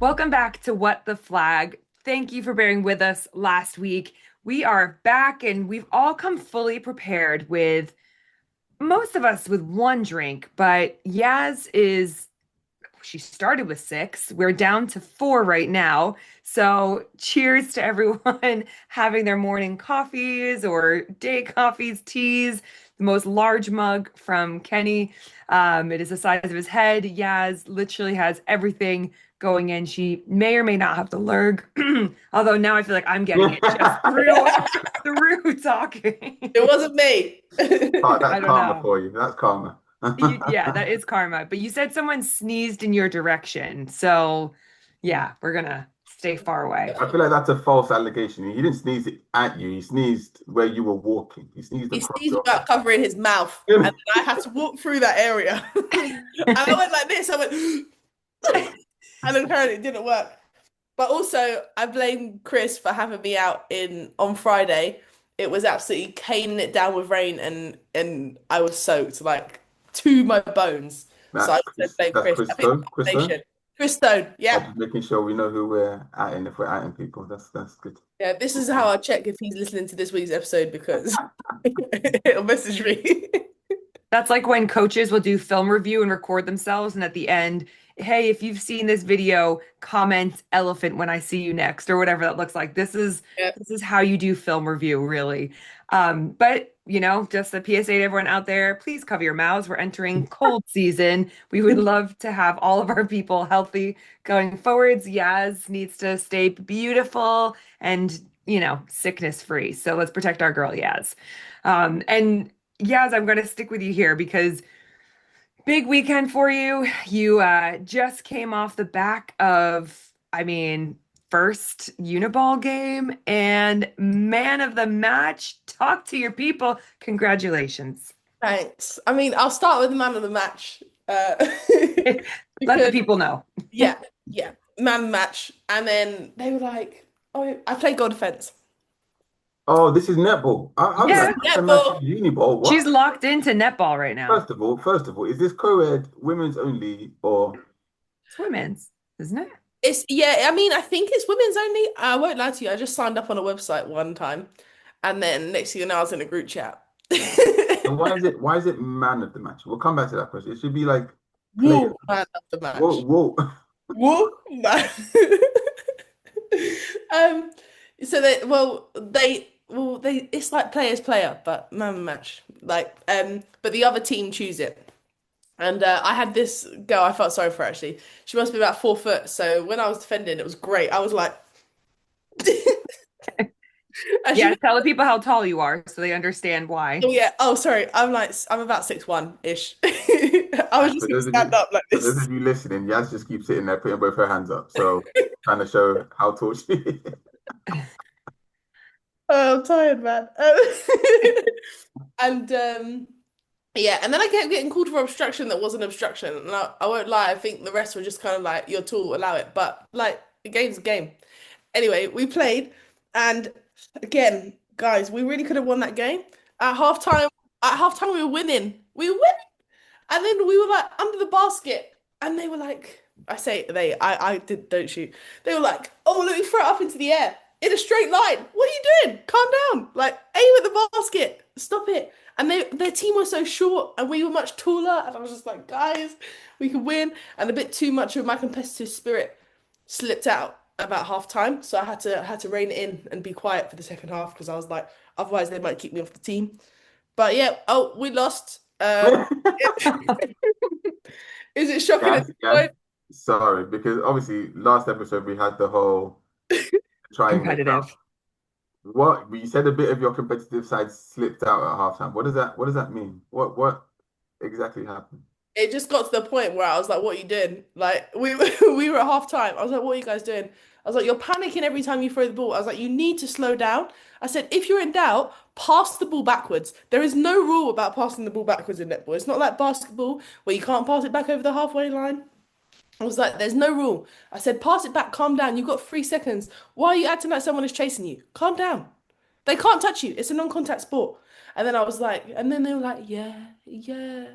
Welcome back to What the Flag. Thank you for bearing with us last week. We are back and we've all come fully prepared with most of us with one drink, but she started with six. We're down to four right now. So cheers to everyone having their morning coffees or day coffees, teas. The most large mug from Kenny. It is the size of his head. Yaz literally has everything going in. She may or may not have the lurg, although now I feel like I'm getting it just through talking. It wasn't me. I That's don't karma know. for you. That's karma. Yeah, that is karma. But you said someone sneezed in your direction. So, yeah, we're gonna stay far away. I feel like that's a false allegation. He didn't sneeze it at you. He sneezed where you were walking. He sneezed He across sneezed your without covering his mouth, and then I had to walk through that area. And I went like this. I went, and then apparently it didn't work. But also, I blame Chris for having me out in on Friday. It was absolutely caning it down with rain, and I was soaked like to my bones. So I That's also Chris. blame That's Chris. I think Christo. the Christo. combination. Chris Stone, I'm yeah. just making sure we know who we're at if we're at people. That's good. Yeah, this is how I check if he's listening to this week's episode because it'll message me. That's like when coaches will do film review and record themselves, and at the end, hey, if you've seen this video, comment elephant when I see you next, or whatever that looks like. This is Yeah. this is how you do film review, really. But just a PSA to everyone out there, please cover your mouths. We're entering cold season. We would love to have all of our people healthy going forwards. Yaz needs to stay beautiful and sickness free. So let's protect our girl Yaz. And Yaz, I'm going to stick with you here because big weekend for you. You just came off the back of, first Uniball game and man of the match. Talk to your people. Congratulations. Thanks. I mean, I'll start with the man of the match. Let the Because people know. yeah, yeah, man of the match. And then they were like, "Oh, I play goal defense." Oh, this is netball. I was This like, Yeah, is that's a massive netball. uni ball. she's What? locked into netball right now. First of all, is this co-ed women's only or It's women's, isn't it? It's yeah. I mean, I think it's women's only. I won't lie to you. I just signed up on a website one time, and then next thing you know, I was in a group chat. and why is it man of the match? We'll come back to that question. It should be like player. Woo, man of the Whoa, match. whoa. Woo, man. Um, so they it's like player's player, but man match. But the other team choose it. And I had this girl I felt sorry for actually. She must be about 4 foot. So when I was defending, it was great. I was like, and she Yeah, was, tell the people how tall you are so they understand why. oh yeah, oh sorry, I'm about 6'1" ish. I was And just gonna stand up like for those this. of you listening, Yaz just keeps sitting there putting both her hands up. So trying to show how tall she is. Oh, I'm tired, man. And yeah, and then I kept getting called for obstruction that wasn't obstruction. And I won't lie, I think the rest were just kind of like, you're tall, allow it. But like, the game's a game. Anyway, we played, and again, guys, we really could have won that game. At halftime, at halftime, we were winning. We were winning. And then we were like under the basket, and they were like, I say they, I did don't shoot. They were like, oh, let me throw it up into the air in a straight line. What are you doing? Calm down. Like, aim at the basket. Stop it. And their team was so short, and we were much taller. And I was just like, guys, we could win. And a bit too much of my competitive spirit slipped out about half time. So I had to rein it in and be quiet for the second half because I was like, otherwise they might kick me off the team. But yeah, oh, we lost. Is it shocking at Yes, this yes. point? Sorry, because obviously last episode we had the whole try and make up. Competitive. What you said a bit of your competitive side slipped out at halftime. What does that mean? What exactly happened? It just got to the point where I was like, "What are you doing?" Like we were at half time. I was like, "What are you guys doing?" I was like, "You're panicking every time you throw the ball." I was like, "You need to slow down." I said, "If you're in doubt, pass the ball backwards." There is no rule about passing the ball backwards in netball. It's not like basketball where you can't pass it back over the halfway line. I was like, "There's no rule." I said, "Pass it back. Calm down. You've got 3 seconds. Why are you acting like someone is chasing you? Calm down. They can't touch you. It's a non-contact sport." And then I was like, and then they were like, "Yeah, yeah."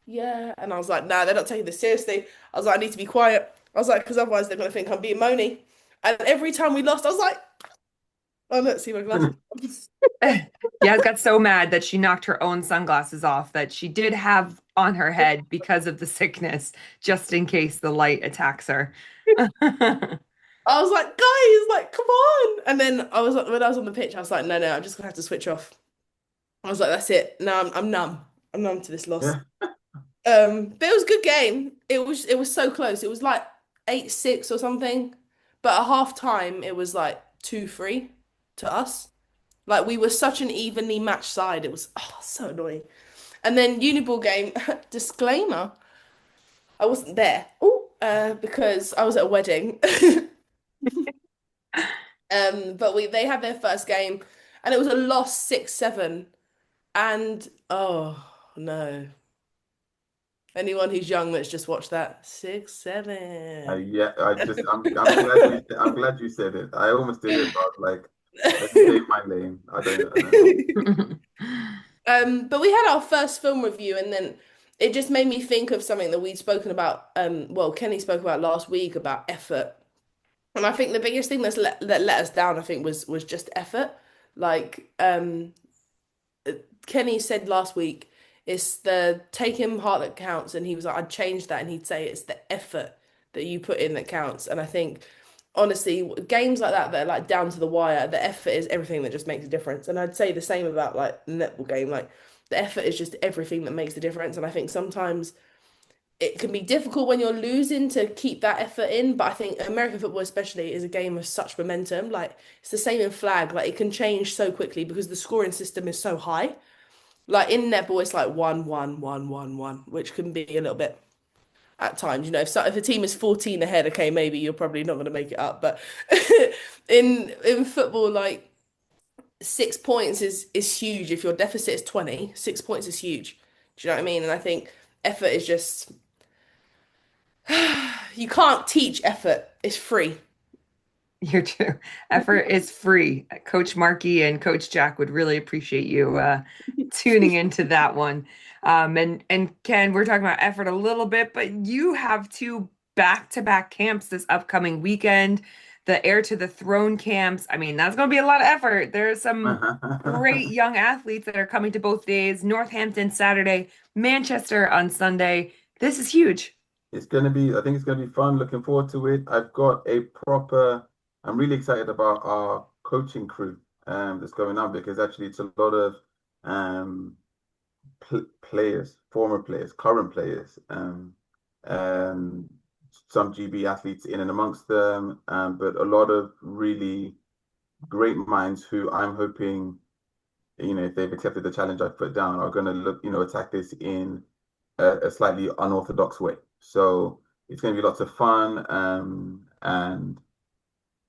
yeah. And I was like, nah, they're not taking this seriously. I was like, I need to be quiet. I was like, because otherwise they're gonna think I'm being moany. And every time we lost, I was like, oh, look, see my glasses. Yaz got so mad that she knocked her own sunglasses off that she did have on her head because of the sickness, just in case the light attacks her. I was like, guys, like, come on. And then when I was on the pitch, I was like, no, no, I'm just gonna have to switch off. I was like, that's it. No, I'm numb. I'm numb to this loss. Yeah. But it was a good game. It was so close. It was like 8-6 or something. But at half time it was like 2-3 to us. Like we were such an evenly matched side. It was so annoying. And then Uniball game, disclaimer, I wasn't there. Oh, because I was at a wedding. But they had their first game and it was a loss 6-7. And oh no. Anyone who's young that's just watched that 6-7. Yeah, I'm glad you said it. I almost did it, but I was like, let me stay in my lane. I don't know. But we had our first film review, and then it just made me think of something that we'd spoken about. Well, Kenny spoke about last week about effort, and I think the biggest thing that let us down, I think, was just effort. Like, Kenny said last week, it's the take him heart that counts, and he was like, I'd change that, and he'd say it's the effort that you put in that counts. And I think, honestly, games like that are like down to the wire, the effort is everything that just makes a difference. And I'd say the same about like the netball game, like the effort is just everything that makes the difference. And I think sometimes it can be difficult when you're losing to keep that effort in, but I think American football especially is a game of such momentum. Like it's the same in flag, like it can change so quickly because the scoring system is so high. Like in netball, it's like 1-1-1-1-1, which can be a little bit at times. If a team is 14 ahead, okay, maybe you're probably not going to make it up. But in football, like 6 points is huge. If your deficit is 20, 6 points is huge. Do you know what I mean? And I think effort is just you can't teach effort. It's free. You're true. Effort is free. Coach Markey and Coach Jack would really appreciate you tuning into that one. And Ken, we're talking about effort a little bit, but you have two back-to-back camps this upcoming weekend. The Heir to the Throne camps. I mean, that's going to be a lot of effort. There's some great young athletes that are coming to both days. Northampton Saturday, Manchester on Sunday. This is huge. I think it's gonna be fun. Looking forward to it. I'm really excited about our coaching crew that's going on because actually it's a lot of um players, former players, current players, um, some GB athletes in and amongst them, but a lot of really great minds who I'm hoping, if they've accepted the challenge I've put down, are going to attack this in a slightly unorthodox way. So it's going to be lots of fun, and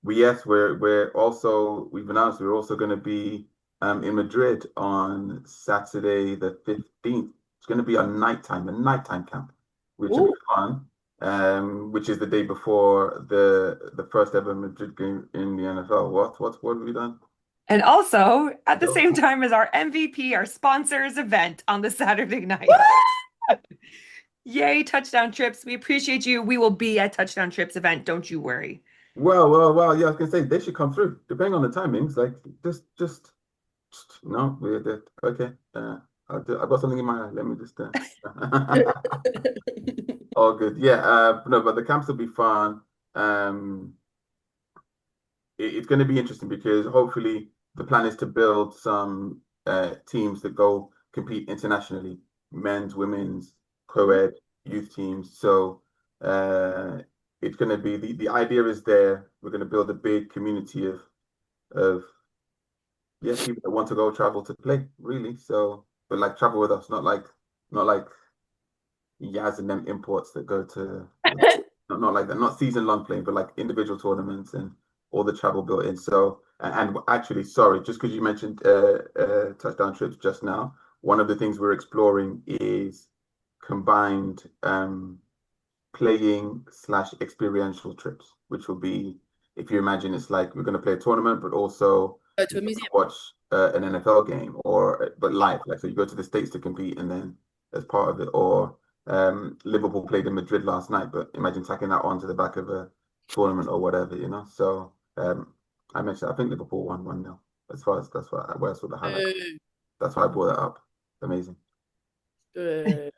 we've announced we're also going to be in Madrid on Saturday the 15th. It's going to be a nighttime camp, which will be Ooh. fun. Which is the day before the first ever Madrid game in the NFL. What have we done? And also, at the Yep. same time as our MVP, our sponsors event on the Saturday night. Yay, Touchdown Trips. We appreciate you. We will be at Touchdown Trips event. Don't you worry. Well. Yeah, I was gonna say they should come through, depending on the timings. Like just no, we're there. Okay. I've got something in my eye. Let me just. All good. Yeah. No, but the camps will be fun. Um, it's going to be interesting because hopefully the plan is to build some teams that go compete internationally, men's, women's, co-ed, youth teams. So it's going to be the idea is there. We're going to build a big community of yeah people that want to go travel to play really. So but like travel with us, not like Yaz and them imports that go to not like that, not season long playing, but like individual tournaments and all the travel built in. So, and actually, sorry, just because you mentioned touchdown trips just now, one of the things we're exploring is combined playing slash experiential trips, which will be, if you imagine, it's like we're going to play a tournament, but also Go to a museum. watch an NFL game or but live. Like so, you go to the States to compete, and then as part of it, or Liverpool played in Madrid last night, but imagine tacking that onto the back of a tournament or whatever, you know. So I mentioned I think Liverpool won 1-0. As far as that's where I saw the highlight. Boo, That's why I brought that up. Amazing. boo.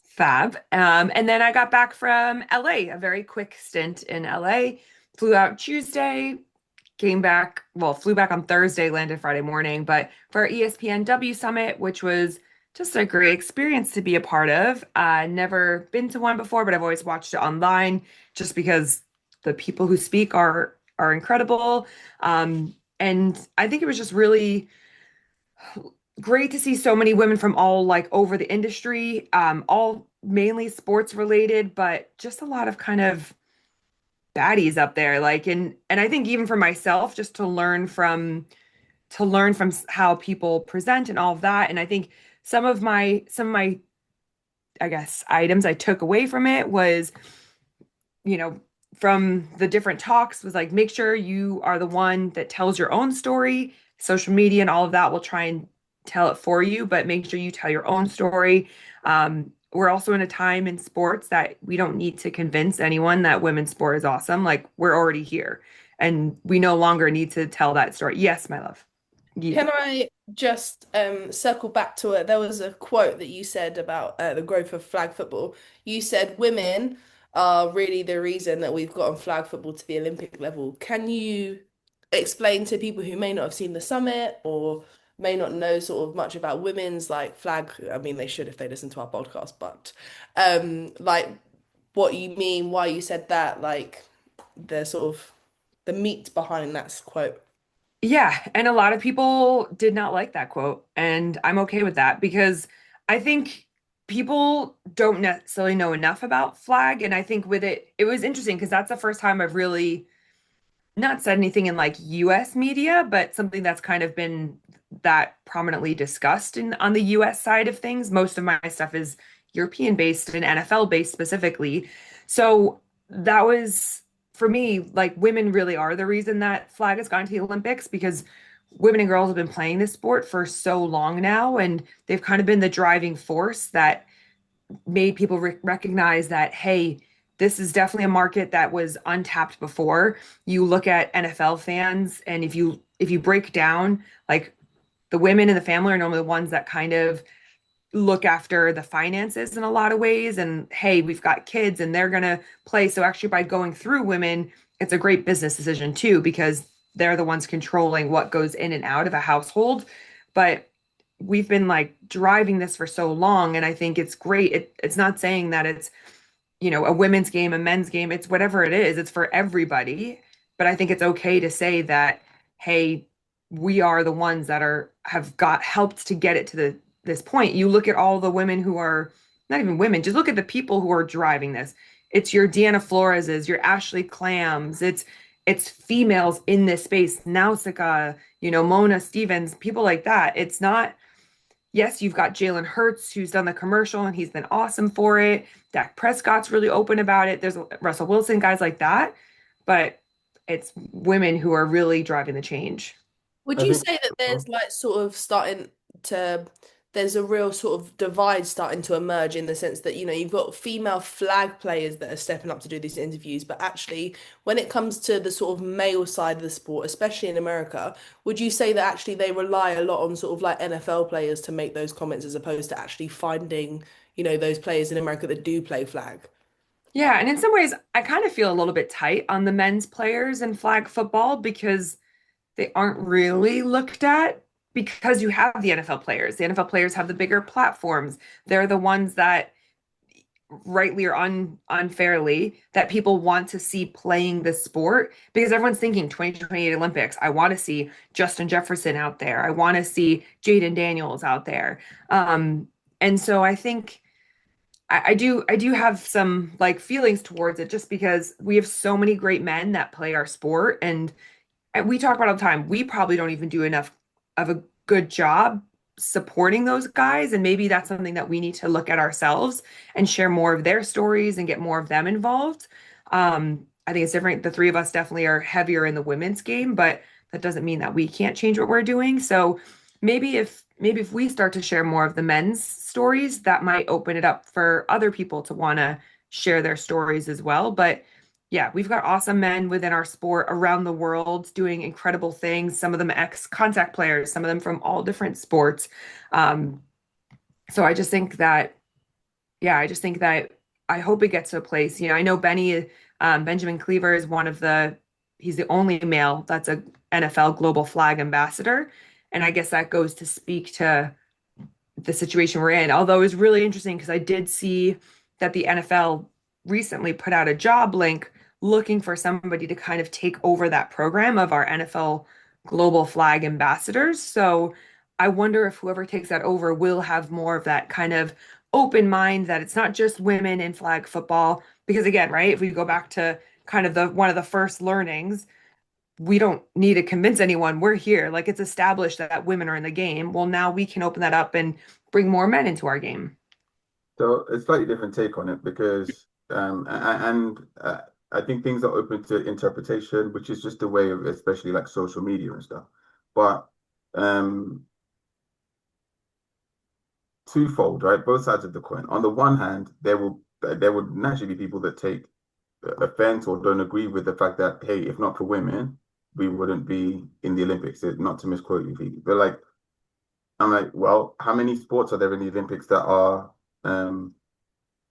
Fab. And then I got back from LA, a very quick stint in LA. Flew out Tuesday, came back, well, flew back on Thursday, landed Friday morning, but for our ESPNW summit, which was just a great experience to be a part of. Never been to one before, but I've always watched it online just because the people who speak are incredible. And I think it was just really great to see so many women from all like over the industry, all mainly sports related, but just a lot of kind of baddies up there. Like, and I think even for myself, just to learn from how people present and all of that. And I think some of my I guess items I took away from it was, you know, from the different talks was like, make sure you are the one that tells your own story. Social media and all of that will try and tell it for you, but make sure you tell your own story. We're also in a time in sports that we don't need to convince anyone that women's sport is awesome. Like we're already here and we no longer need to tell that story. Yes, my love. Yeah. Can I just circle back to it? There was a quote that you said about the growth of flag football. You said women are really the reason that we've gotten flag football to the Olympic level. Can you explain to people who may not have seen the summit or may not know sort of much about women's like flag? I mean, they should if they listen to our podcast, but like what you mean, why you said that, like the sort of the meat behind that quote. Yeah, and a lot of people did not like that quote, and I'm okay with that because I think people don't necessarily know enough about flag, and I think with it, it was interesting because that's the first time I've really not said anything in like US media, but something that's kind of been that prominently discussed in on the US side of things. Most of my stuff is European based and NFL based specifically. So that was for me, like women really are the reason that flag has gone to the Olympics because women and girls have been playing this sport for so long now, and they've kind of been the driving force that made people recognize that, hey, this is definitely a market that was untapped before. You look at NFL fans, and if you break down, like the women in the family are normally the ones that kind of look after the finances in a lot of ways. And hey, we've got kids and they're gonna play. So actually, by going through women, it's a great business decision too, because they're the ones controlling what goes in and out of a household. But we've been like driving this for so long, and I think it's great. It's not saying that it's, a women's game, a men's game, it's whatever it is, it's for everybody. But I think it's okay to say that, hey, we are the ones that have got helped to get it to this point. You look at all the women who are not even women, just look at the people who are driving this. It's your Deanna Flores's, your Ashley Clams, it's females in this space, Nausicaa, Mona Stevens, people like that. It's not, yes, you've got Jalen Hurts who's done the commercial and he's been awesome for it. Dak Prescott's really open about it. There's Russell Wilson, guys like that, but it's women who are really driving the change. Would I you think say that there's like sort of to, there's a real sort of divide starting to emerge in the sense that, you've got female flag players that are stepping up to do these interviews, but actually when it comes to the sort of male side of the sport, especially in America, would you say that actually they rely a lot on sort of like NFL players to make those comments as opposed to actually finding, those players in America that do play flag? Yeah, and in some ways, I kind of feel a little bit tight on the men's players in flag football because they aren't really looked at because you have the NFL players. The NFL players have the bigger platforms. They're the ones that rightly or unfairly that people want to see playing the sport because everyone's thinking 2028 Olympics. I want to see Justin Jefferson out there. I want to see Jaden Daniels out there. And so I think I do have some like feelings towards it just because we have so many great men that play our sport and we talk about all the time. We probably don't even do enough of a good job supporting those guys. And maybe that's something that we need to look at ourselves and share more of their stories and get more of them involved. I think it's different. The three of us definitely are heavier in the women's game, but that doesn't mean that we can't change what we're doing. So maybe if we start to share more of the men's stories, that might open it up for other people to want to share their stories as well. But yeah, we've got awesome men within our sport around the world doing incredible things. Some of them ex-contact players, some of them from all different sports. Um, so I just think that, yeah, I just think that I hope it gets to a place. I know Benjamin Cleaver is he's the only male that's a NFL global flag ambassador. And I guess that goes to speak to the situation we're in. Although it was really interesting because I did see that the NFL recently put out a job link looking for somebody to kind of take over that program of our NFL global flag ambassadors. So I wonder if whoever takes that over will have more of that kind of open mind that it's not just women in flag football. Because again, right, if we go back to kind of the one of the first learnings, we don't need to convince anyone. We're here. Like it's established that women are in the game. Well, now we can open that up and bring more men into our game. So a slightly different take on it because, I think things are open to interpretation, which is just a way of, especially like social media and stuff. But um, twofold, right? Both sides of the coin. On the one hand, there would naturally be people that take offense or don't agree with the fact that, hey, if not for women, we wouldn't be in the Olympics. Not to misquote you, Phoebe, but like I'm like, well, how many sports are there in the Olympics that are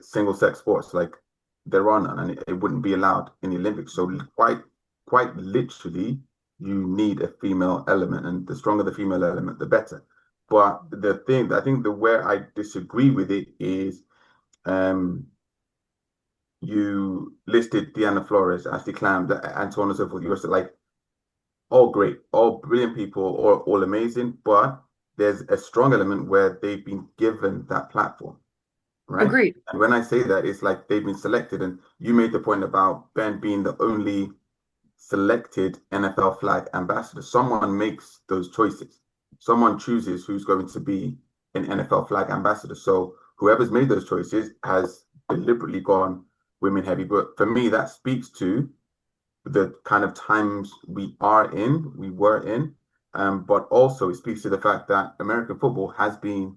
single sex sports? Like there are none, and it wouldn't be allowed in the Olympics. So quite literally, you need a female element, and the stronger the female element, the better. But the thing, I think the where I disagree with it is, um, you listed Deanna Flores, Ashley Clam, and so on and so forth. You were like, all great, all brilliant people, all amazing, but there's a strong element where they've been given that platform, right? Agreed. And when I say that, it's like they've been selected. And you made the point about Ben being the only selected NFL flag ambassador. Someone makes those choices. Someone chooses who's going to be an NFL flag ambassador. So whoever's made those choices has deliberately gone women heavy. But for me, that speaks to the kind of times we were in, but also it speaks to the fact that American football has been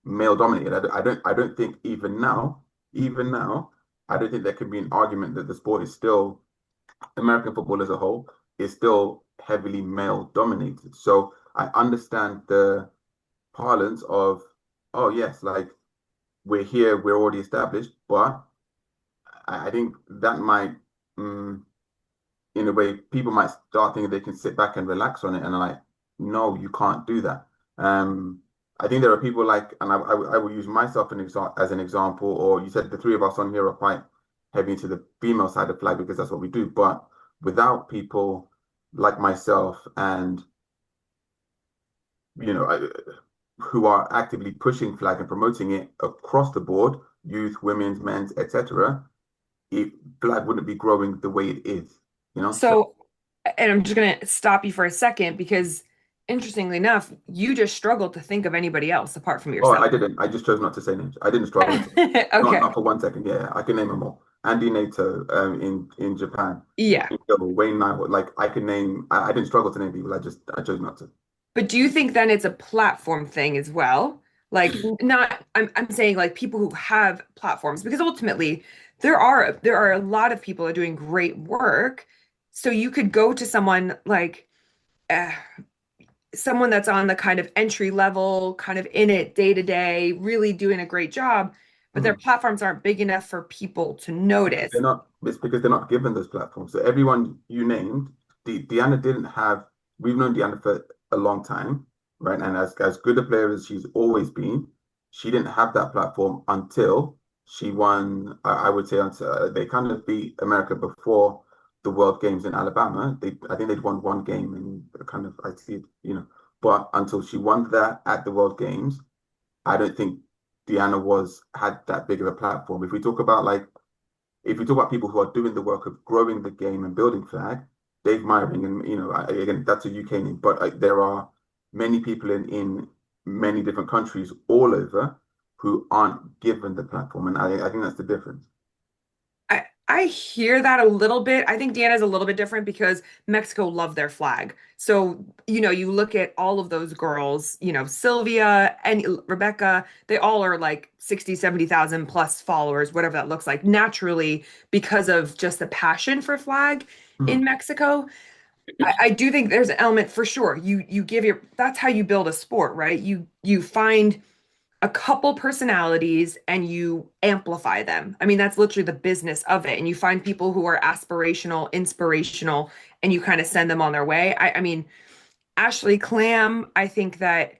male dominated. I don't think even now, I don't think there can be an argument that the sport is still American football as a whole is still heavily male dominated. So I understand the parlance of, oh yes, like we're here, we're already established, but I think that might, mm, in a way, people might start thinking they can sit back and relax on it, and I'm like, no, you can't do that. I think there are people like, and I will use myself as an example, or you said the three of us on here are quite heavy into the female side of flag because that's what we do. But without people like myself and you know who are actively pushing flag and promoting it across the board, youth, women's, men's, etc., flag wouldn't be growing the way it is. So So, and I'm just going to stop you for a second because interestingly enough, you just struggled to think of anybody else apart from oh, yourself. I didn't. I just chose not to say names. I didn't struggle at all. Not Okay. for 1 second. Yeah, I can name them all. Andy Nato, in Japan. Yeah. Wayne Knight. Like I can name. I didn't struggle to name people. I chose not to. But do you think then it's a platform thing as well? Like not I'm saying like people who have platforms because ultimately there are a lot of people that are doing great work. So you could go to someone like uh, someone that's on the kind of entry level, kind of in it day to day, really doing a great job, but their Mhm. platforms aren't big enough for people to They're notice. not. It's because they're not given those platforms. So everyone you named, Deanna didn't have. We've known Deanna for a long time, right? And as good a player as she's always been, she didn't have that platform until she won. I would say until they kind of beat America before the World Games in Alabama. I think they'd won one game, and kind of I see it, But until she won that at the World Games, I don't think Deanna was had that big of a platform. If we talk about people who are doing the work of growing the game and building flag, Dave Myring, and again, that's a UK name, but there are many people in many different countries all over who aren't given the platform, and I think that's the difference. I hear that a little bit. I think Deanna's a little bit different because Mexico love their flag. So, you look at all of those girls, Sylvia and Rebecca, they all are like 60, 70,000 plus followers, whatever that looks like, naturally because of just the passion for flag in Hmm. Mexico. I do think there's an element for sure. You give that's how you build a sport, right? You find a couple personalities and you amplify them. I mean, that's literally the business of it. And you find people who are aspirational, inspirational, and you kind of send them on their way. I mean, Ashley Clam, I think that,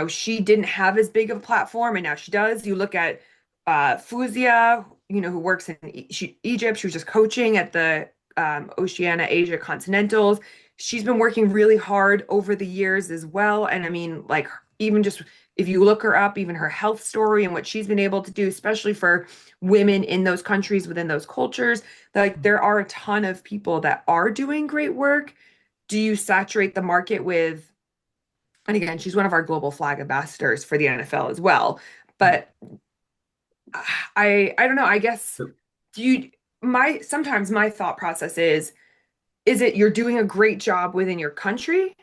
she didn't have as big of a platform and now she does. You look at Fuzia, who works in Egypt. She was just coaching at the Oceania Asia Continentals. She's been working really hard over the years as well. And I mean, like, even just if you look her up, even her health story and what she's been able to do, especially for women in those countries within those cultures, like there are a ton of people that are doing great work. Do you saturate the market with, and again, she's one of our global flag ambassadors for the NFL as well. But I don't know, I guess do you my sometimes my thought process is it you're doing a great job within your country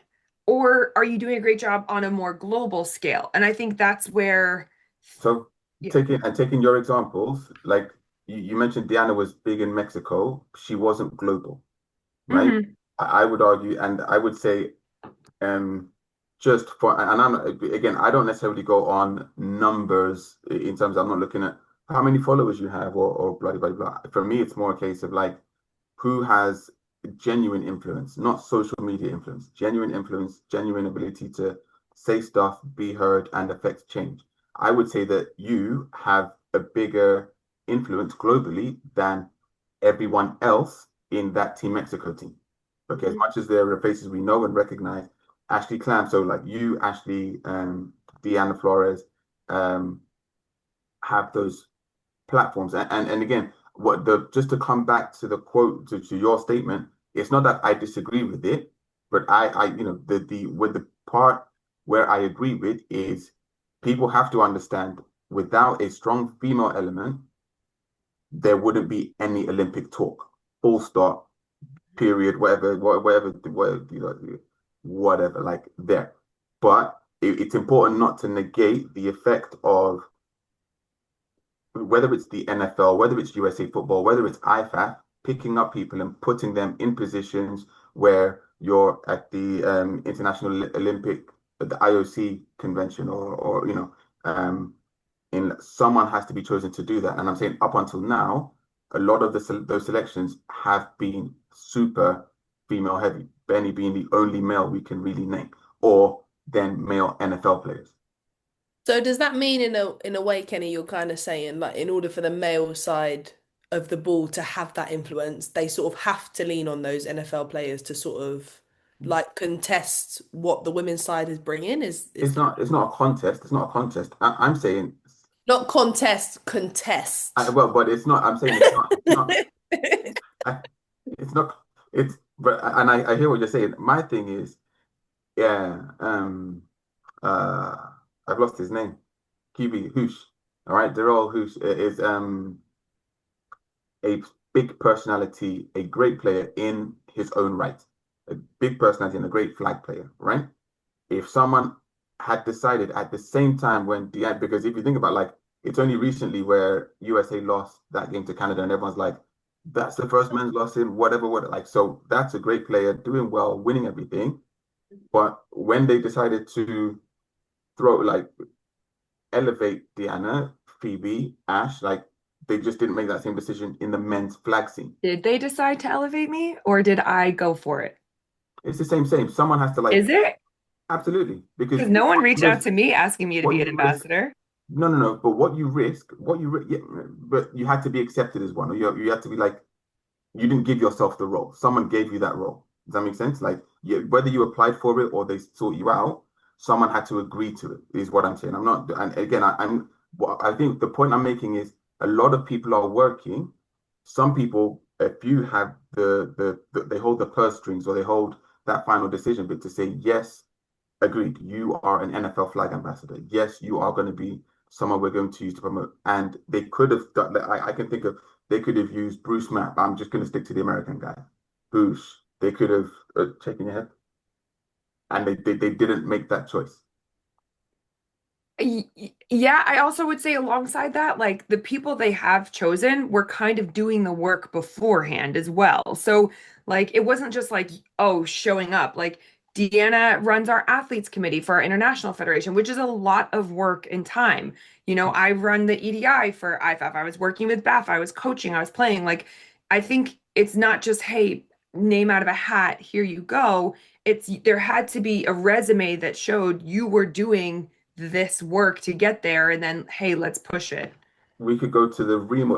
or are you doing a great job on a more global scale? And I think that's where So yeah. taking your examples, like you mentioned Diana was big in Mexico. She wasn't global, right? Hmm. I would argue, and I would say, um, just for, and I'm again, I don't necessarily go on numbers in terms of, I'm not looking at how many followers you have or blah blah blah. For me, it's more a case of like who has genuine influence, not social media influence, genuine ability to say stuff, be heard, and affect change. I would say that you have a bigger influence globally than everyone else in that Team Mexico team. Okay, as much as there are faces we know and recognize, Ashley Clam, so like you, Ashley, Deanna Flores, um, have those platforms. And again, what the just to come back to the quote to your statement, it's not that I disagree with it, but I the with the part where I agree with is people have to understand without a strong female element, there wouldn't be any Olympic talk. Full stop, period, whatever, like there. But it's important not to negate the effect of whether it's the NFL, whether it's USA football, whether it's IFAF, picking up people and putting them in positions where you're at the International Olympic, the IOC convention, or in someone has to be chosen to do that. And I'm saying up until now, a lot of those selections have been super female heavy. Benny being the only male we can really name, or then male NFL players. So does that mean in a way, Kenny, you're kind of saying like in order for the male side of the ball to have that influence, they sort of have to lean on those NFL players to sort of like contest what the women's side is bringing? Is that It's not a contest. It's not a contest. I'm saying, not contest, contest. well, but it's not. I'm saying it's not. It's not. I, it's not. It's. But and I hear what you're saying. My thing is, yeah. Uh. I've lost his name. QB Hoosh. All right. Daryl Hoosh is a big personality, a great player in his own right, a big personality and a great flag player. Right. If someone had decided at the same time when Deanna, because if you think about like it's only recently where USA lost that game to Canada and everyone's like, that's the first men's loss in whatever, what like so that's a great player doing well, winning everything. But when they decided to throw like elevate Deanna, Phoebe, Ash, like they just didn't make that same decision in the men's flag scene. Did they decide to elevate me or did I go for it? It's the same. Someone has to like Is it? absolutely because Because no one reached out risk to me asking me to what be an you risk. ambassador. No. But yeah, but you had to be accepted as one, or you had to be like you didn't give yourself the role. Someone gave you that role. Does that make sense? Like whether you applied for it or they sought you out, someone had to agree to it. Is what I'm saying. I'm not. And again, I'm. What I think the point I'm making is a lot of people are working. Some people, if you have they hold the purse strings or they hold that final decision, but to say yes, agreed, you are an NFL flag ambassador. Yes, you are going to be someone we're going to use to promote. And they could have done that. I can think of, they could have used Bruce Mapp. I'm just going to stick to the American guy. Bruce. They could have, shaking your head. And they didn't make that choice. Yeah, I also would say alongside that, like the people they have chosen were kind of doing the work beforehand as well. So, like, it wasn't just like, oh, showing up. Like, Deanna runs our athletes committee for our international federation, which is a lot of work and time. I run the EDI for IFAF. I was working with BAF. I was coaching. I was playing. Like, I think it's not just, hey, name out of a hat, here you go. There had to be a resume that showed you were doing this work to get there and then hey, let's push it. We could go to the Remo.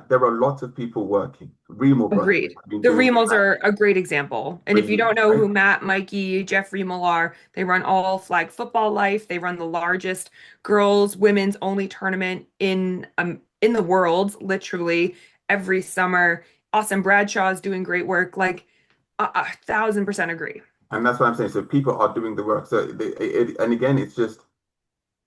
There are a lot of people working. Remo brothers Agreed. have been The doing Remels that are a great example. And for if you don't years, know right? who Matt, Mikey, Jeff Remel are, they run all flag football life. They run the largest girls, women's only tournament in the world, literally every summer. Austin Bradshaw is doing great work. Like 1,000% agree. And that's what I'm saying. So people are doing the work. So and again, it's just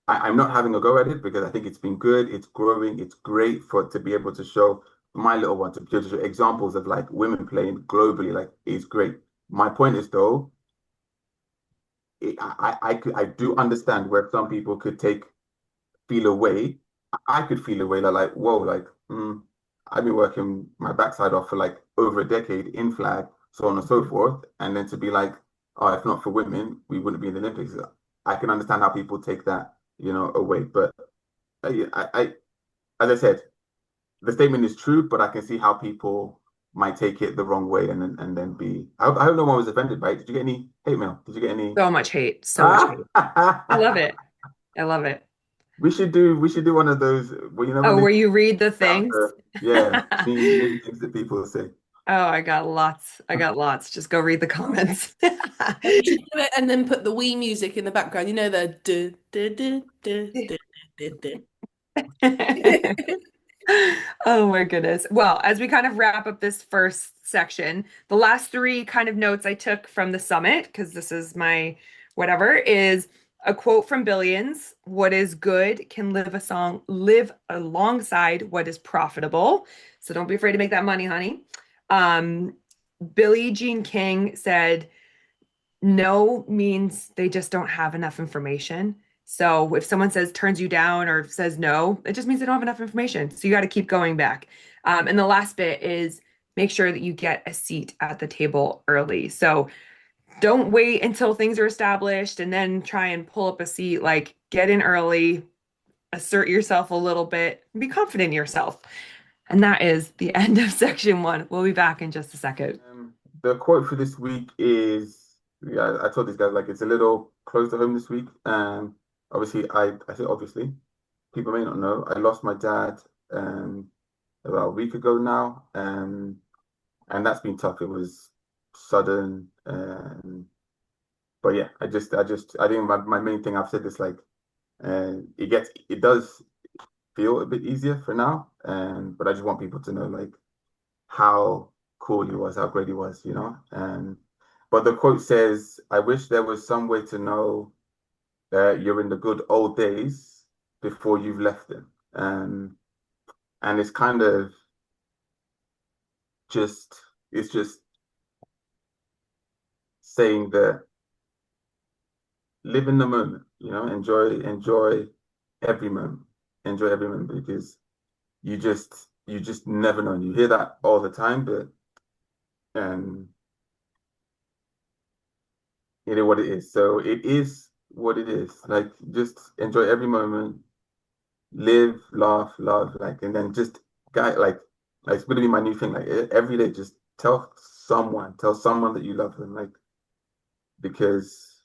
I'm not having a go at it because I think it's been good. It's growing. It's great for to be able to show my little one to be able to show examples of like women playing globally. Like it's great. My point is though, I do understand where some people could feel away. I could feel away like whoa, like I've been working my backside off for like over a decade in flag, so on and so forth, and then to be like, oh, if not for women, we wouldn't be in the Olympics. I can understand how people take that, away. But I, as I said, the statement is true, but I can see how people might take it the wrong way and then be. I hope no one was offended by it. Did you get any hate mail? Did you get any? So much hate, so much hate. I love it. I love it. We should do one of those. Well, when Oh, they where you read the out things? the yeah mean things that people say. Oh, I got lots. I got lots. Just go read the comments. You should do it and then put the Wii music in the background. You know the du, du, du, du, du, du, du. Oh my goodness. Well, as we kind of wrap up this first section, the last three kind of notes I took from the summit, because this is my whatever, is a quote from Billions. What is good can live alongside what is profitable. So don't be afraid to make that money, honey. Um, Billie Jean King said, no means they just don't have enough information. So if someone says turns you down or says no, it just means they don't have enough information. So you got to keep going back. And the last bit is make sure that you get a seat at the table early. So don't wait until things are established and then try and pull up a seat. Like get in early, assert yourself a little bit, and be confident in yourself. And that is the end of section one. We'll be back in just a second. The quote for this week is, yeah, I told these guys like it's a little close to home this week. Obviously, I say obviously, people may not know, I lost my dad about a week ago now, and that's been tough. It was sudden, but yeah, I think my main thing I've said this like, it does feel a bit easier for now, but I just want people to know like how cool he was, how great he was, but the quote says, I wish there was some way to know that you're in the good old days before you've left them. And it's kind of just, it's just saying that live in the moment, enjoy every moment, enjoy every moment because you just never know. And you hear that all the time, but um, it is what it is. So it is what it is. Like just enjoy every moment, live, laugh, love, like, and then just like it's gonna be my new thing. Like every day, just tell someone that you love them, like because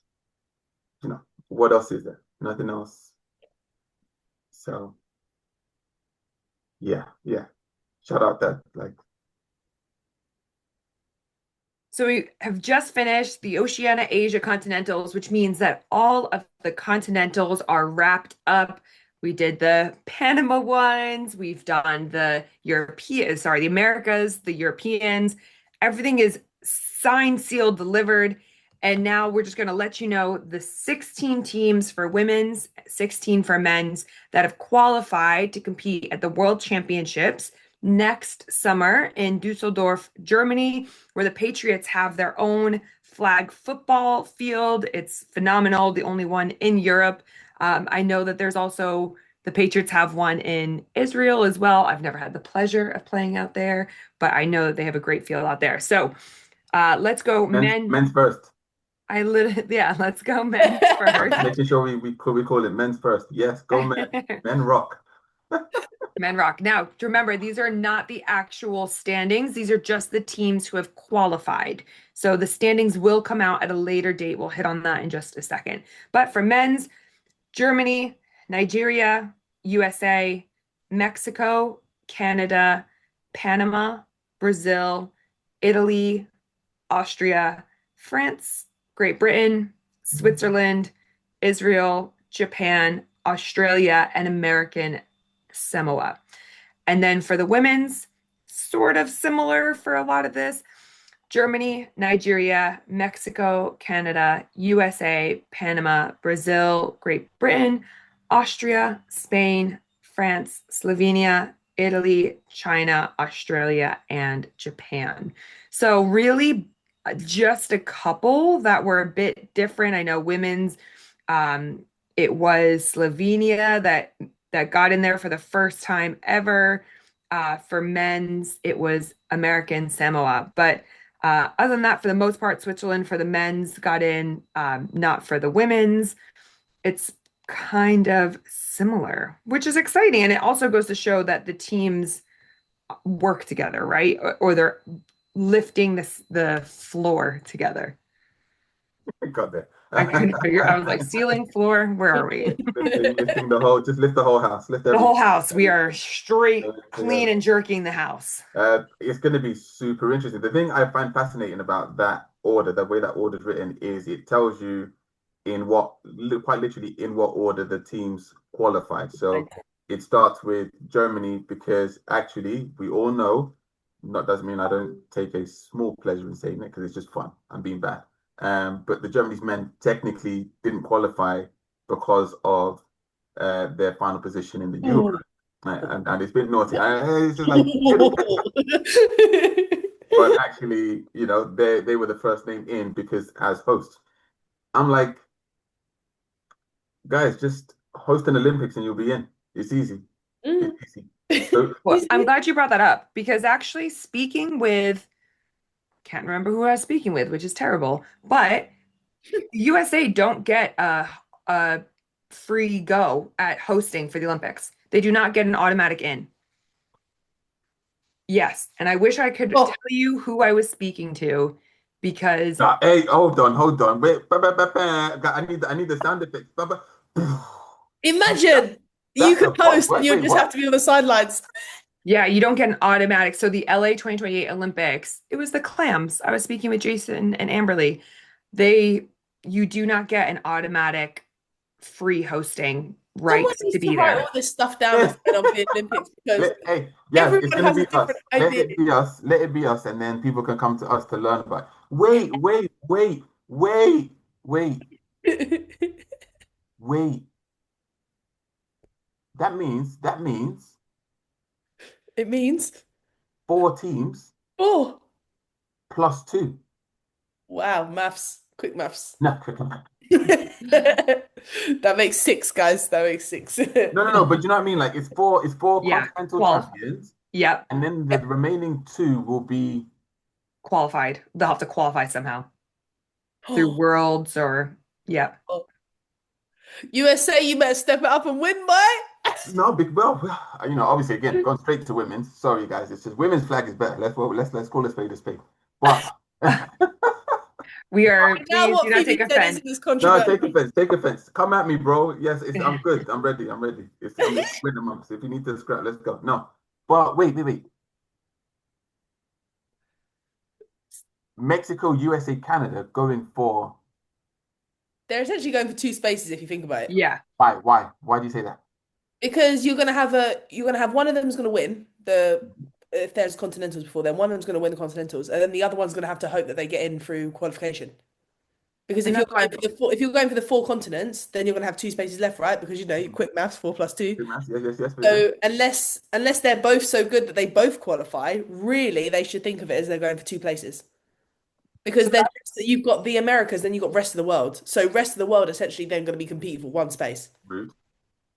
what else is there? Nothing else. So yeah, yeah. Shout out that like So we have just finished the Oceania Asia Continentals, which means that all of the continentals are wrapped up. We did the Panama ones, we've done the Americas, the Europeans. Everything is signed, sealed, delivered. And now we're just going to let you know the 16 teams for women's, 16 for men's that have qualified to compete at the World Championships next summer in Dusseldorf, Germany, where the Patriots have their own flag football field. It's phenomenal, the only one in Europe. I know that there's also the Patriots have one in Israel as well. I've never had the pleasure of playing out there, but I know that they have a great field out there. So let's go men. Men's first. Yeah, let's go men's I'm just first. making sure we call it men's first. Yes, go men. Men rock. Men rock. Now, remember, these are not the actual standings. These are just the teams who have qualified. So the standings will come out at a later date. We'll hit on that in just a second. But for men's, Germany, Nigeria, USA, Mexico, Canada, Panama, Brazil, Italy, Austria, France, Great Britain, Switzerland, Israel, Japan, Australia, and American Samoa. And then for the women's, sort of similar for a lot of this, Germany, Nigeria, Mexico, Canada, USA, Panama, Brazil, Great Britain, Austria, Spain, France, Slovenia, Italy, China, Australia, and Japan. So really just a couple that were a bit different. I know women's, it was Slovenia that got in there for the first time ever. For men's, it was American Samoa. But other than that, for the most part, Switzerland for the men's got in, not for the women's. It's kind of similar, which is exciting. And it also goes to show that the teams work together, right? Or they're lifting the floor together. I got there. I couldn't figure. I was like, ceiling, floor, where are we? Lifting the whole, just lift the whole house, lift The whole everything house. We are straight, clean, together. and jerking the house. It's going to be super interesting. The thing I find fascinating about that order, the way that order is written, is it tells you in what, quite literally, in what order the teams qualified. So it starts with Germany because actually we all know, that doesn't mean I don't take a small pleasure in saying it because it's just fun. I'm being bad. But the Germany's men technically didn't qualify because of their final position in the Euro. And it's been naughty. It's just like, but actually, they were the first name in because as hosts. I'm like, guys, just host an Olympics and you'll be in. It's easy. It's easy. So, Well, I'm glad you brought that up because actually can't remember who I was speaking with, which is terrible, but USA don't get a free go at hosting for the Olympics. They do not get an automatic in. Yes, and I wish I could tell you who I was speaking to because hey, hold on. Wait, I need the sound effects. Imagine you That's could a pop. host and you just have to be on the sidelines. yeah, you don't get an automatic. So the LA 2028 Olympics, it was the clams. I was speaking with Jason and Amberly. You do not get an automatic free hosting Someone rights needs to to be write there. all this stuff down instead of the Olympics because Hey, yes, it's everyone gonna has be a us. different Let idea. it be us. Let it be us, and then people can come to us to learn about it. Wait. That means It means, 4 teams oh, plus two. wow, maths, quick maths. No, That makes six, guys. That makes six. no. But you know what I mean? Like it's four Yeah, continental champions, yep, and then the remaining two will be. qualified. They'll have to qualify somehow through worlds or yeah. USA, you better step it up and win, boy. No, big well, obviously again, going straight to women's. Sorry, guys, it's just women's flag is better. Let's call a spade a spade. But Now Please do what not Phoebe take said offense. isn't as no, controversial. take offense, take offense. Come at me, bro. Yes, I'm good. I'm ready. I'm ready. It's winter months. If you need to scrap, let's go. No, but wait. Mexico, USA, Canada going for They're essentially going for two spaces if you think about it. Yeah. why? Why do you say that? Because you're gonna have one of them's gonna win the if there's continentals before then, one of them's gonna win the continentals, and then the other one's gonna have to hope that they get in through qualification. Because And if you're that's why going for the four continents, then you're going to have two spaces left, right? Because you quick maths, 4 + 2. Good maths. Yes, yes, yes, yeah. So unless they're both so good that they both qualify, really they should think of it as they're going for two places. so Because then you've got the Americas, then you've got rest of the world. So rest of the world essentially then going to be competing for one space. Rude.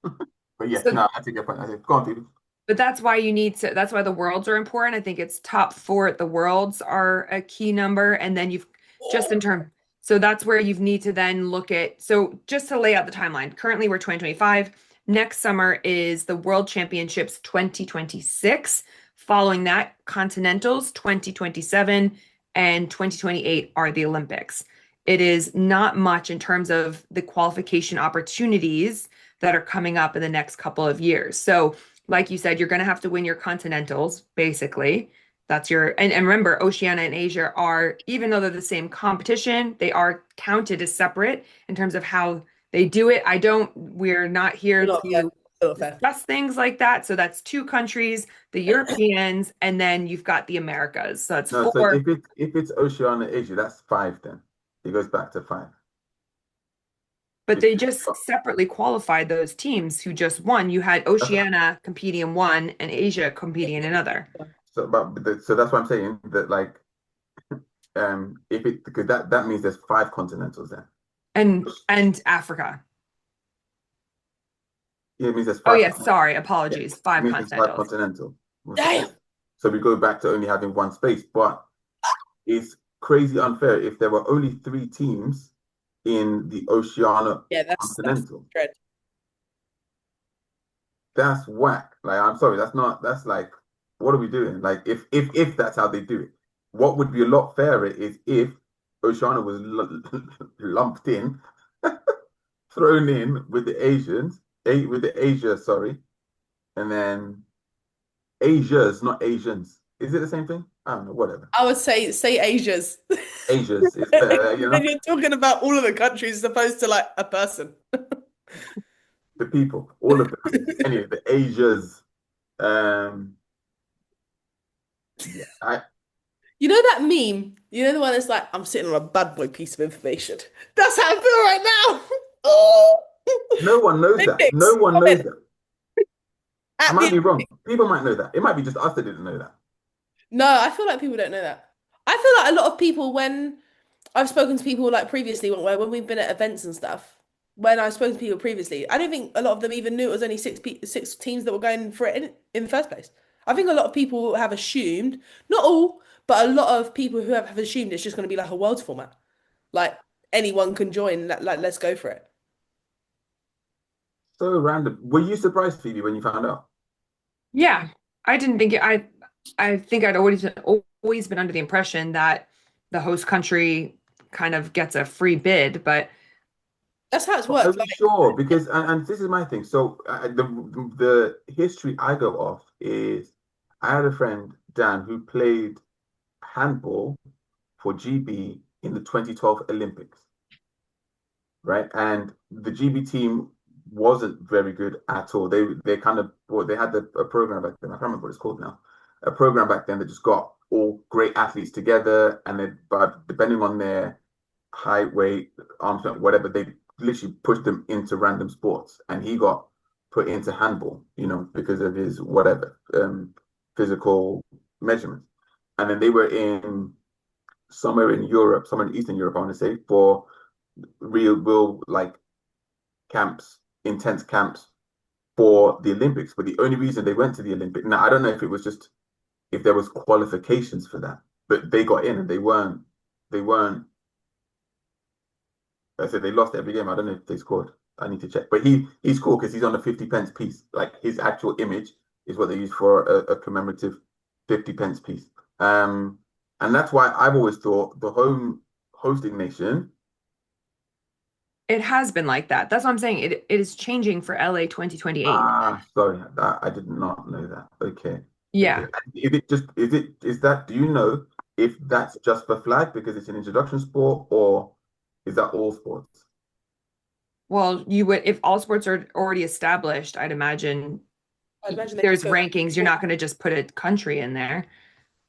But yes, so no, I take your point. I say, go on, Phoebe. but that's why you need to, that's why the worlds are important. I think it's top four at the worlds are a key number. And then you've just in term, so that's where you need to then look at. So just to lay out the timeline, currently we're 2025. Next summer is the World Championships 2026. Following that, Continentals 2027 and 2028 are the Olympics. It is not much in terms of the qualification opportunities that are coming up in the next couple of years. So like you said, you're going to have to win your continentals, basically. That's and remember, Oceania and Asia are, even though they're the same competition, they are counted as separate in terms of how they do it. We're not here Not fair. to Not fair. discuss things like that. So that's two countries, the Europeans, and then you've got the Americas. So that's No, so four. if it's Oceania Asia, that's five then. It goes back to five. But If they you've just got, separately qualified those teams who just won. You had Oceania competing in one and Asia competing in another. so that's why I'm saying that like if it because that means there's five continentals then. And Africa. Yeah, it means there's Oh five. yeah, sorry, Yeah, apologies. it Five means there's five continentals. continental. Damn. So we go back to only having one space, but it's crazy unfair if there were only three teams in the Oceania Yeah, that's continental. dread. That's whack. Like I'm sorry, that's like what are we doing? Like if that's how they do it. What would be a lot fairer is if Oceania was lumped in, thrown in with the Asians, with the Asia, sorry, and then Asia's not Asians. Is it the same thing? I don't know, whatever. I would say Asia's. Asia's is better, Then you're talking about all of the countries as opposed to like a person. the people, all of them. Anyway, the Asia's. Yeah, You know that meme? You know the one that's like, I'm sitting on a bad boy piece of information. That's how I feel right now. Oh, no one knows that. No Olympics. one knows Comment that. I at might the be wrong. People might know that. It might be just us that didn't know that. No, I feel like people don't know that. I feel like a lot of people, when I've spoken to people like previously, when we've been at events and stuff, when I've spoken to people previously, I don't think a lot of them even knew it was only six teams that were going for it in the first place. I think a lot of people have assumed, not all, but a lot of people who have assumed it's just going to be like a world format. Like anyone can join, like let's go for it. So random. Were you surprised, Phoebe, when you found out? Yeah, I didn't think it, I think I'd always been under the impression that the host country kind of gets a free bid, but That's how it's Are worked. you sure? Because and this is my thing. So the history I go off is I had a friend Dan who played handball for GB in the 2012 Olympics, right? And the GB team wasn't very good at all. They kind of well, they had a program back then. I can't remember what it's called now. A program back then that just got all great athletes together, and then but depending on their height, weight, arm strength, whatever, they literally pushed them into random sports, and he got put into handball, because of his whatever physical measurements. And then they were in somewhere in Europe, somewhere in Eastern Europe, I want to say, for real like camps, intense camps for the Olympics. But the only reason they went to the Olympics, now I don't know if it was just if there was qualifications for that, but they got in and they weren't. I said they lost every game. I don't know if they scored. I need to check. But he's cool because he's on a 50 pence piece. Like his actual image is what they use for a commemorative 50 pence piece. And that's why I've always thought the home hosting nation. it has been like that. That's what I'm saying. It is changing for LA 2028. Sorry, I did not know that. Okay. Okay. Yeah. Do you know if that's just for flag because it's an introduction sport, or is that all sports? Well, you would, if all sports are already established, I'd imagine I imagine there's rankings. You're not going to just put a country in there.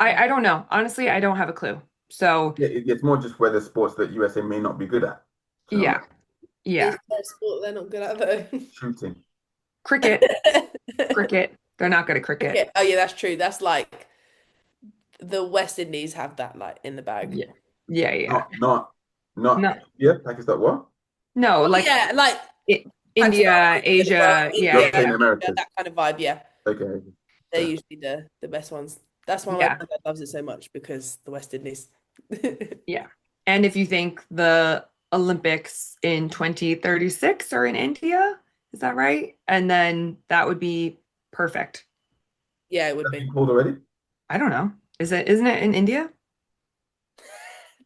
I don't know. Honestly, I don't have a clue. So It's more just whether sports that USA may not be good at. So yeah, yeah. Is there a sport they're not good at though? shooting. Cricket, cricket. They're not good at cricket. Okay. Oh yeah, that's true. That's like the West Indies have that like in the bag. Yeah, yeah, yeah. Not No, yeah, Pakistan what? no, Oh like yeah, like Pakistan, India, well, Asia. Yeah, You're India, saying yeah, India, Americas. that kind of vibe. Yeah, Okay. they're Fair. usually the best ones. That's why my yeah, dad loves it so much because the West Indies. yeah. And if you think the Olympics in 2036 are in India, is that right? And then that would be perfect. Yeah, it would That's be. been called already? I don't know. Isn't it in India?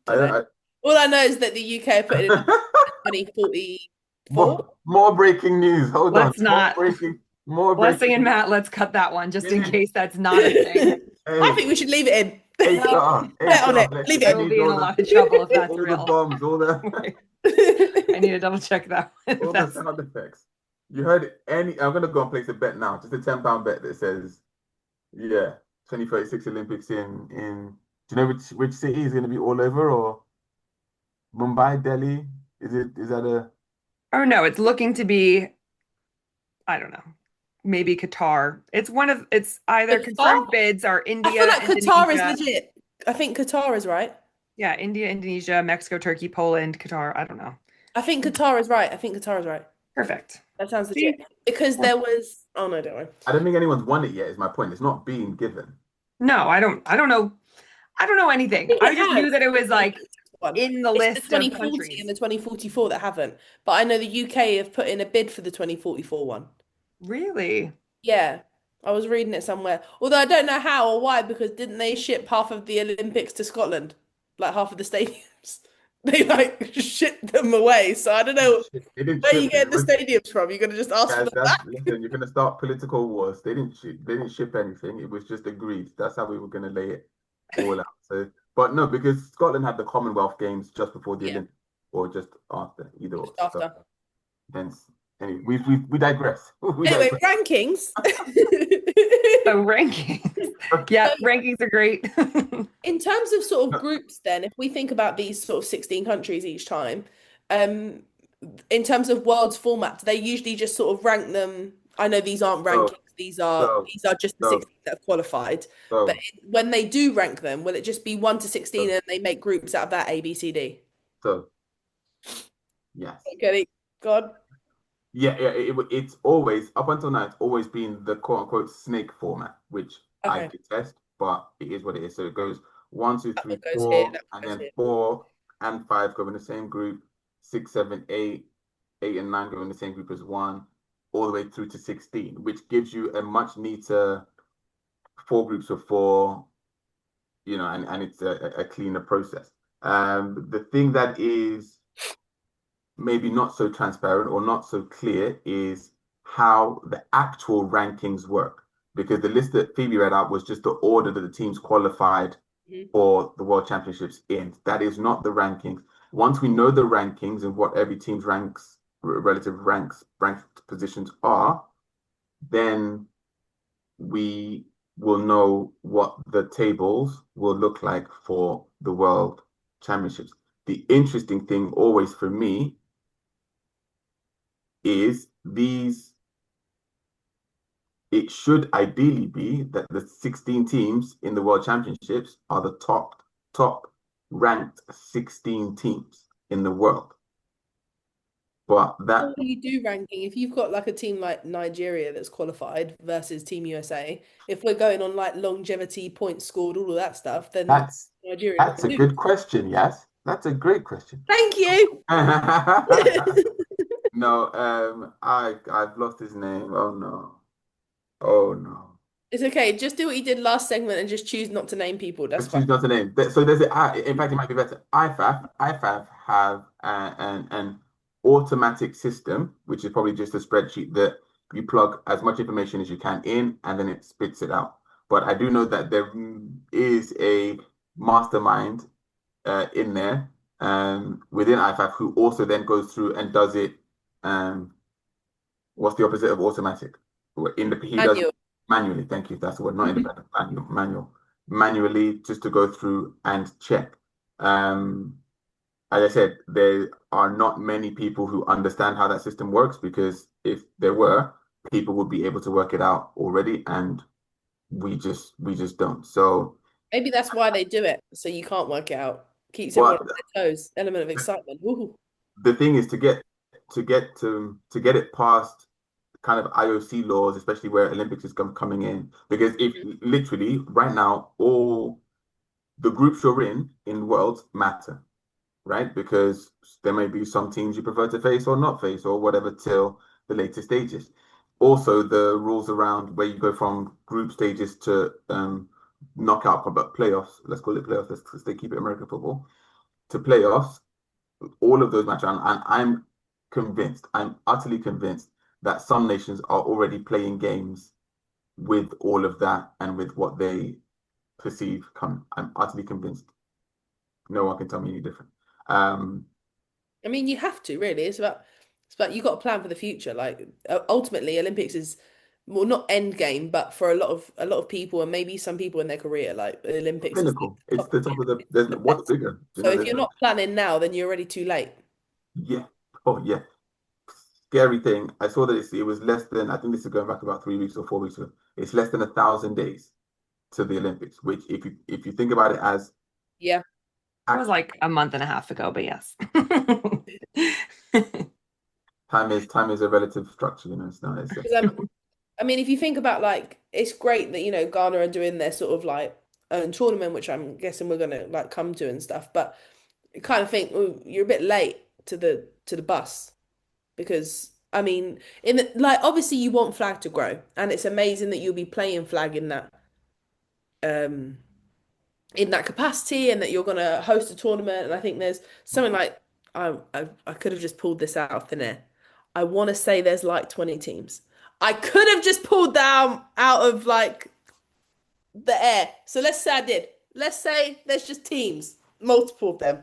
Don't know. I All I know is that the UK are putting it I 2044. more breaking news. Hold on. Let's not. More Blessing and breaking. Matt, let's cut that one just in Hey, case that's not a thing. I hey, think we should leave it in. No, Put it on it. let's Leave I it will need be in all a lot of trouble if that's the real. bombs, I need to double check that one. all the sound effects. You heard any I'm gonna go and place a bet now, just a £10 bet that says, yeah, 2036 Olympics in do you know which city is gonna be all over or Mumbai, Delhi? Is that a Oh no, it's looking to be, I don't know, maybe Qatar. It's either Qatar? confirmed bids are I feel India, like Qatar is Indonesia. legit. I think Qatar is right. Yeah, India, Indonesia, Mexico, Turkey, Poland, Qatar. I don't know. I think Qatar is right. I think Qatar is right. Perfect. That sounds legit. See? Because there was, oh no, don't worry. I don't think anyone's won it yet, is my point. It's not being given. No, I don't know. I don't know I anything. think I it just knew has. that it was like One. in the It's the list of 2040 and countries. the 2044 that haven't. But I know the UK have put in a bid for the 2044 one. Really? Yeah. I was reading it somewhere. Although I don't know how or why, because didn't they ship half of the Olympics to Scotland? Like half of the stadiums. They like shipped them away. So I don't know They didn't where you ship it. get the stadiums from. You're gonna just ask for Guys, them back. listen, you're gonna start political wars. They didn't ship anything. It was just agreed. That's how we were gonna lay it all out. So, but no, because Scotland had the Commonwealth Games just before the Yeah, Olympics, or just after, either or. just So, after. hence, anyway, we digress. We Anyway, digress. rankings. So rankings. Yeah, rankings are great. In terms of sort of groups, then, if we think about these sort of 16 countries each time, um, in terms of world's format, do they usually just sort of rank them? I know these aren't So, rankings, so, these are just the so, 16 that have qualified. But so, when they do rank them, will it just be 1 to 16 so, and they make groups out of that A, B, C, D? so, yes. Okay, God. It's always up until now. It's always been the quote unquote snake format, which I Okay. detest, but it is what it is. So it goes one, two, That three, one goes here, four, that and one goes then here. 4 and 5 go in the same group. 6, 7, 8, 8 and 9 go in the same group as one, all the way through to 16, which gives you a much neater four groups of four, and it's a cleaner process. The thing that is maybe not so transparent or not so clear is how the actual rankings work. Because the list that Phoebe read out was just the order that the teams qualified Mhm. for the World Championships in. That is not the rankings. Once we know the rankings and what every team's relative ranked positions are, then we will know what the tables will look like for the World Championships. The interesting thing always for me is it should ideally be that the 16 teams in the World Championships are the top ranked 16 teams in the world. But How that will you do ranking if you've got like a team like Nigeria that's qualified versus Team USA? If we're going on like longevity, points scored, all of that stuff, then that's Nigeria that's will a lose. good question, yes. That's a great question. Thank you. No, I've lost his name. Oh no. Oh no. It's okay. Just do what you did last segment and just choose not to name people. That's Just fine. choose not to name. So in fact, it might be better. IFAF have an automatic system, which is probably just a spreadsheet that you plug as much information as you can in, and then it spits it out. But I do know that there is a mastermind in there within IFAF who also then goes through and does it. Um, what's the opposite of automatic? He does Manual. manually. Thank you. That's the word, not independent. Manually, just to go through and check. Um, as I said, there are not many people who understand how that system works because if there were, people would be able to work it out already, and we just don't. So, Maybe that's why they do it, so you can't work it out. Keeps everyone but on their toes. Element of excitement. Woohoo. the thing is to get it past kind of IOC laws, especially where Olympics is coming in, because if literally right now all the groups you're in Worlds matter, right? Because there may be some teams you prefer to face or not face or whatever till the later stages. Also, the rules around where you go from group stages to knockout, but playoffs, let's call it playoffs, let's they keep it American football, to playoffs, all of those matter. And I'm convinced, I'm utterly convinced that some nations are already playing games with all of that and with what they perceive come. I'm utterly convinced. No one can tell me any different. Um, I mean, you have to really. It's about you got to plan for the future. Like ultimately, Olympics is well not end game, but for a lot of people and maybe some people in their career, like the Olympics is the Pinnacle. It's top of the top of the. it's There's the what's best. bigger. You So know, if there's you're no. not planning now, then you're already too late. Yeah. Oh yeah. Scary thing. I saw that it was less than. I think this is going back about 3 weeks or 4 weeks ago. It's less than 1,000 days to the Olympics. Which, if you think about it as Yeah. It was like a month and a half ago, but yes. time is a relative structure. You know, it's not. It's a, 'Cause, I mean, if you think about like, it's great that Ghana are doing their sort of like own tournament, which I'm guessing we're gonna like come to and stuff. But you kind of think, oh, you're a bit late to the bus because I mean, like obviously you want flag to grow, and it's amazing that you'll be playing flag um in that capacity, and that you're gonna host a tournament. And I think there's something like I could have just pulled this out of thin air. I want to say there's like 20 teams. I could have just pulled down out of like the air. So let's say I did. Let's say there's just teams, multiple of them.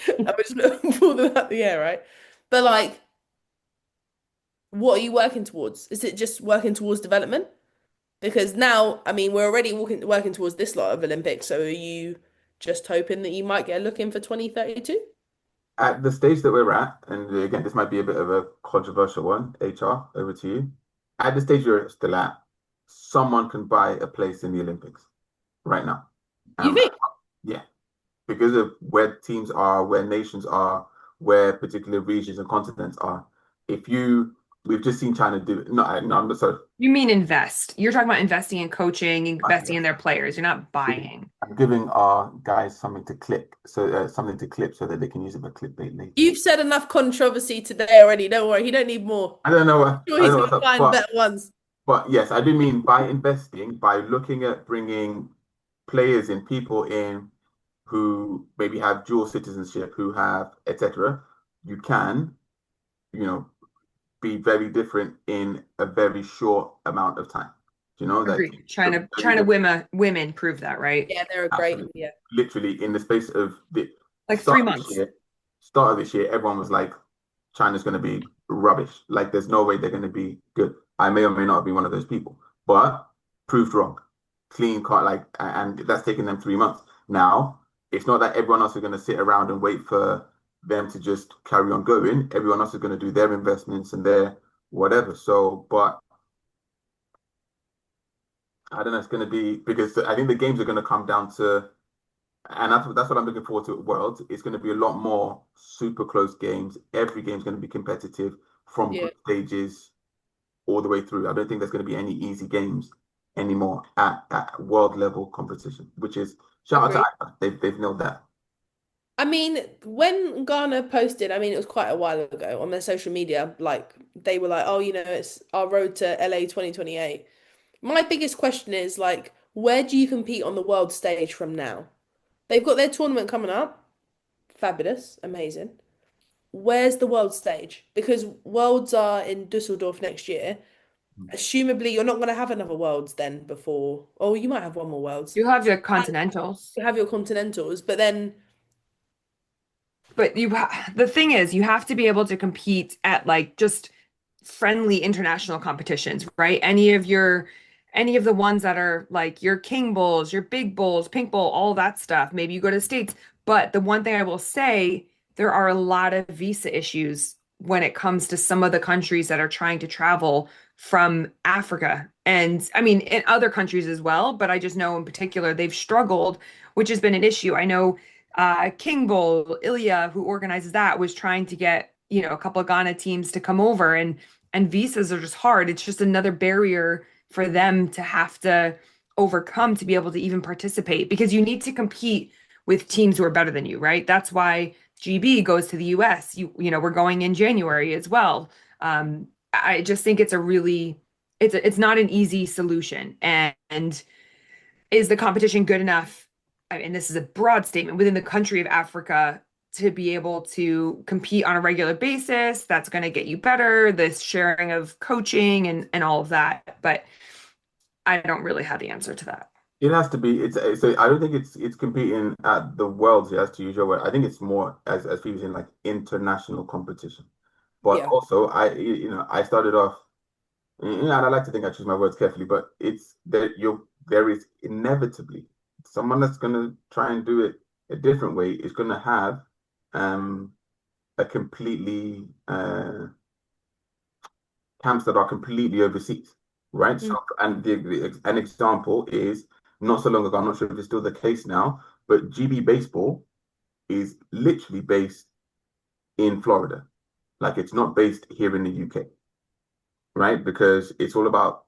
I would just pull them out the air, right? But like, what are you working towards? Is it just working towards development? Because now, I mean, we're already working towards this lot of Olympics. So are you just hoping that you might get a look in for 2032? at the stage that we're at, and again, this might be a bit of a controversial one. HR, over to you. At the stage you're still at, someone can buy a place in the Olympics right now. You Um, think? yeah, because of where teams are, where nations are, where particular regions and continents are. If you, we've just seen China do it. No, no, I'm sorry. You mean invest. You're talking about investing in coaching, investing Yes. in their players. You're not buying. I'm giving our guys something to clip so that they can use it for clickbait later. You've said enough controversy today already. Don't worry. He don't need more. I don't know what Sure, I don't he's know gonna what's up, find better ones. but yes, I do mean by investing, by looking at bringing players in, people in who maybe have dual citizenship, who have etc. You can, you know, be very different in a very short amount of time. You know, like Agreed. Trying a to very trying to different, women prove that, right? Yeah, they're a great. absolutely. Yeah. Literally in the space of the Like start three of this months. year, start of this year, everyone was like, China's going to be rubbish. Like, there's no way they're going to be good. I may or may not be one of those people, but proved wrong. Clean cut, like, and that's taken them 3 months. Now, it's not that everyone else is going to sit around and wait for them to just carry on going. Everyone else is going to do their investments and their whatever. So, but I don't know. It's going to be because I think the games are going to come down to, and that's what I'm looking forward to at Worlds. It's going to be a lot more super close games. Every game's going to be competitive from Yeah. group stages all the way through. I don't think there's going to be any easy games anymore at world level competition, which is shout out to Agree. Iowa. They've nailed that. I mean, when Ghana posted, I mean, it was quite a while ago on their social media, like they were like, oh, it's our road to LA 2028. My biggest question is like, where do you compete on the world stage from now? They've got their tournament coming up. Fabulous, amazing. Where's the world stage? Because worlds are in Dusseldorf next year. Assumably, you're not going to have another worlds then before. Oh, you might have one more worlds. You have your continentals. You have your continentals, but then But the thing is, you have to be able to compete at like just friendly international competitions, right? any of the ones that are like your king bowls, your big bowls, pink bowl, all that stuff. Maybe you go to the States. But the one thing I will say, there are a lot of visa issues when it comes to some of the countries that are trying to travel from Africa. And I mean, in other countries as well, but I just know in particular they've struggled, which has been an issue. I know King Bowl, Ilya, who organizes that, was trying to get, a couple of Ghana teams to come over, and visas are just hard. It's just another barrier for them to have to overcome to be able to even participate because you need to compete with teams who are better than you, right? That's why GB goes to the US. We're going in January as well. I just think it's not an easy solution. And is the competition good enough? I mean, this is a broad statement within the country of Africa to be able to compete on a regular basis. That's going to get you better, this sharing of coaching and all of that. But I don't really have the answer to that. It has to be. So I don't think it's competing at the worlds. It has to use your word. I think it's more as people saying like international competition. But Yeah. also, I started off, and I like to think I choose my words carefully. But it's that there is inevitably someone that's going to try and do it a different way is going to have a completely camps that are completely overseas, right? So, and an example is not so long ago, I'm not sure if it's still the case now, but GB baseball is literally based in Florida. Like it's not based here in the UK, right? Because it's all about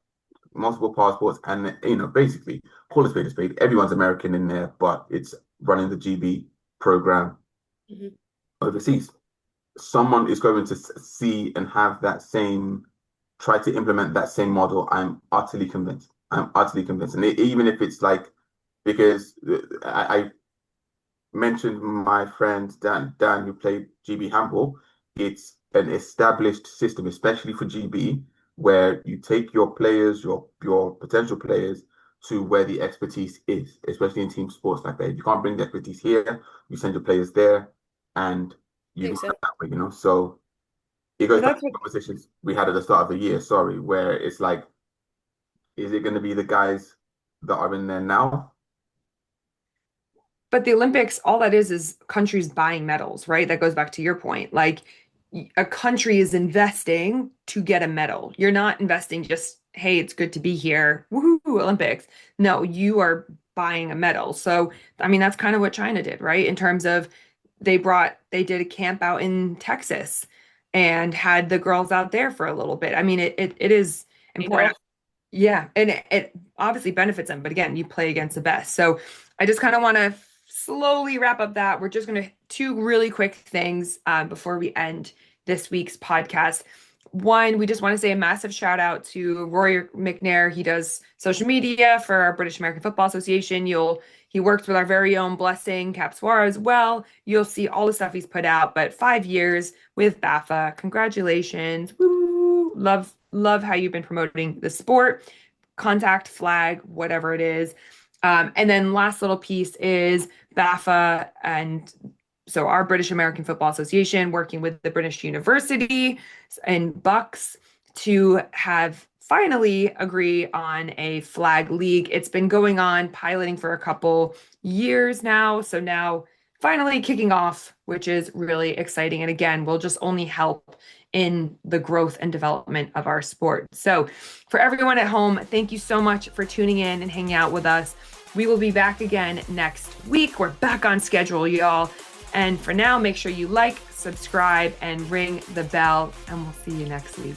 multiple passports and basically call a spade. Everyone's American in there, but it's running the GB program overseas. Someone is going to see and have that same try to implement that same model. I'm utterly convinced. And even if it's like, because I mentioned my friend Dan, who played GB handball. It's an established system, especially for GB, where you take your players, your potential players, to where the expertise is, especially in team sports like that. If you can't bring the expertise here, you send your players there, and you Makes go sense. that way. So it goes But back that's to what the conversations we had at the start of the year, sorry, where it's like, is it going to be the guys that are in there now? But the Olympics, all that is countries buying medals, right? That goes back to your point. Like a country is investing to get a medal. You're not investing just, hey, it's good to be here. Woohoo, Olympics. No, you are buying a medal. So, I mean, that's kind of what China did, right? In terms of they did a camp out in Texas and had the girls out there for a little bit. I mean, it is Paid important. off. Yeah, and it obviously benefits them, but again, you play against the best. So I just kind of want to slowly wrap up that. We're just going to two really quick things before we end this week's podcast. One, we just want to say a massive shout out to Rory McNair. He does social media for our British American Football Association. He works with our very own Blessing Capswara as well. You'll see all the stuff he's put out, but 5 years with BAFA. Congratulations. Woo! Love how you've been promoting the sport. Contact flag, whatever it is. And then last little piece is BAFA and so our British American Football Association working with the British University and Bucks to have finally agree on a flag league. It's been going on piloting for a couple years now. So now finally kicking off, which is really exciting. And again, will just only help in the growth and development of our sport. So for everyone at home, thank you so much for tuning in and hanging out with us. We will be back again next week. We're back on schedule, y'all. And for now, make sure you like, subscribe, and ring the bell, and we'll see you next week.